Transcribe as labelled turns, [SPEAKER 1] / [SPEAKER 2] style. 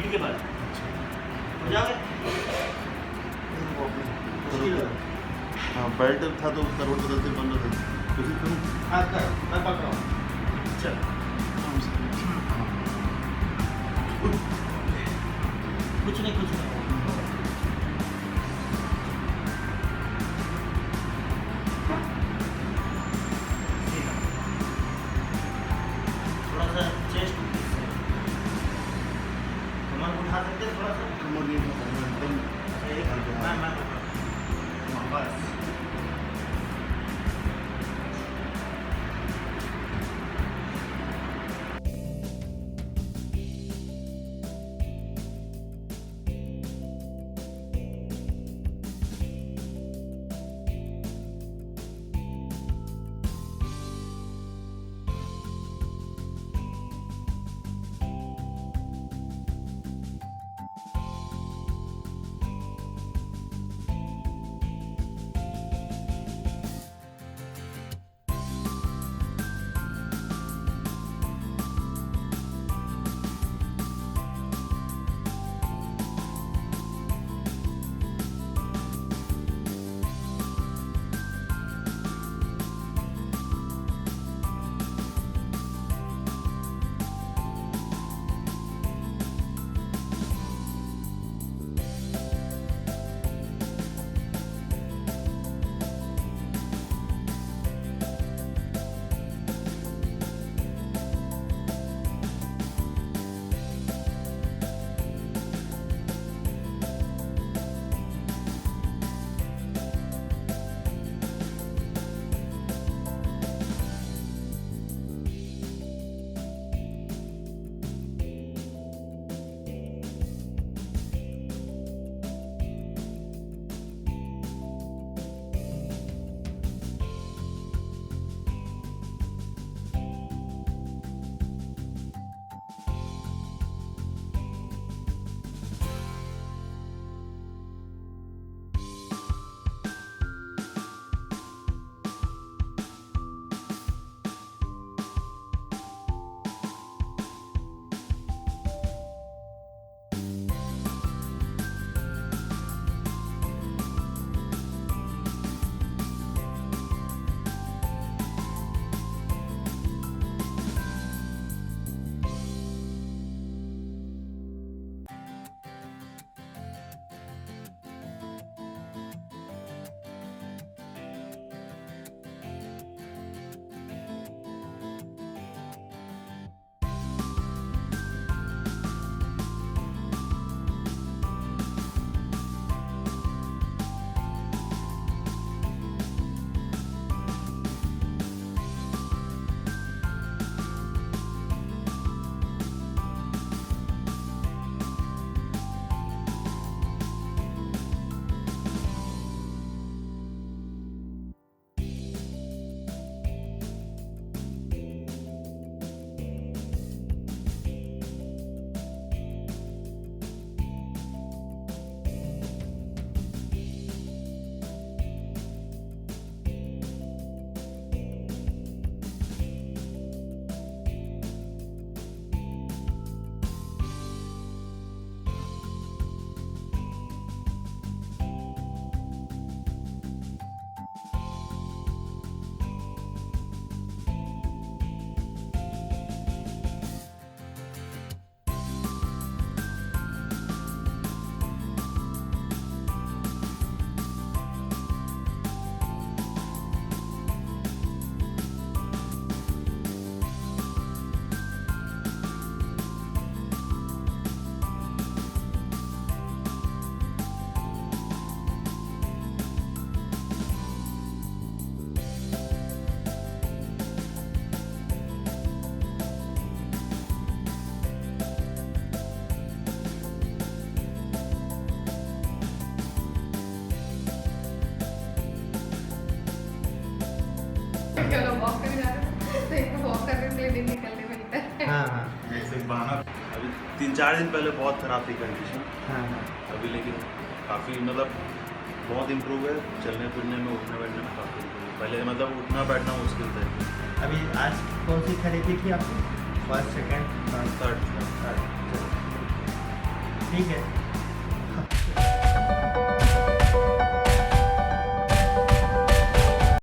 [SPEAKER 1] पीठ के बल हो जाओगे। मुश्किल है।
[SPEAKER 2] हाँ बेल्ट था तो करवट बदलते बंद हो गई। कोशिश करूँ।
[SPEAKER 1] हाँ कर, मैं पकड़ रहा हूँ। चल कुछ नहीं कुछ नहीं। थोड़ा सा चेस्ट कमर उठा सकते हैं थोड़ा सा।
[SPEAKER 2] कमर नहीं उठाता है, एकदम
[SPEAKER 1] अच्छा एक मैं बस
[SPEAKER 3] चलो वॉक करने जा रहे हो तो एक वॉक करने के लिए दिन निकलने मिलता है।
[SPEAKER 1] हाँ हाँ
[SPEAKER 2] जैसे बहाना अभी 3-4 दिन पहले बहुत ख़राब थी कंडीशन।
[SPEAKER 1] हाँ हाँ
[SPEAKER 2] अभी लेकिन काफ़ी मतलब बहुत इम्प्रूव है। चलने फिरने में उठने बैठने में काफ़ी इम्प्रूव है। पहले मतलब उठना बैठना मुश्किल था।
[SPEAKER 1] अभी आज कौन सी खरीदी की आपने? फर्स्ट सेकंड
[SPEAKER 2] थर्ड
[SPEAKER 1] ठीक है